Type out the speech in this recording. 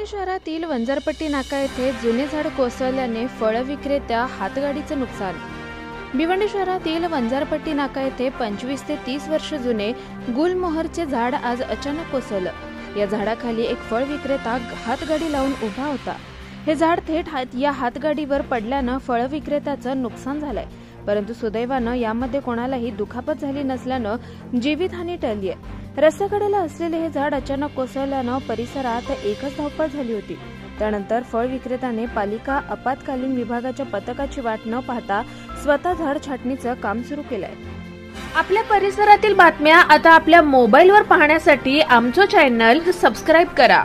भिवंडी शहरातील वंजारपट्टी नाका येथे जुने झाड कोसळल्याने फळ विक्रेत्या हातगाडीचे नुकसान। भिवंडी शहरातील वंजारपट्टी नाका येथे 25 ते 30 वर्ष जुने गुलमोहरचे झाड आज अचानक कोसळलं। या झाडाखाली एक फळ विक्रेता हातगाडी लावून उभा होता। हे झाड थेट या हातगाडीवर पडल्याने फळ विक्रेत्याचं नुकसान झालंय, परंतु सुदैवानं यामध्ये कोणालाही दुखापत झाली नसल्याने जीवितहानी टळली आहे। रस्त्याकडेला असलेले हे झाड अचानक कोसळल्याने परिसरात एकच धावपळ झाली होती। त्यानंतर फळ विक्रेत्याने पालिका आपत्कालीन विभागाच्या पथकाची वाट न पाहता स्वतः झाड छाटणीचं काम सुरू केलंय। आपल्या परिसरातील बातम्या आता आपल्या मोबाईलवर पाहण्यासाठी आमचं चॅनल सबस्क्राइब करा।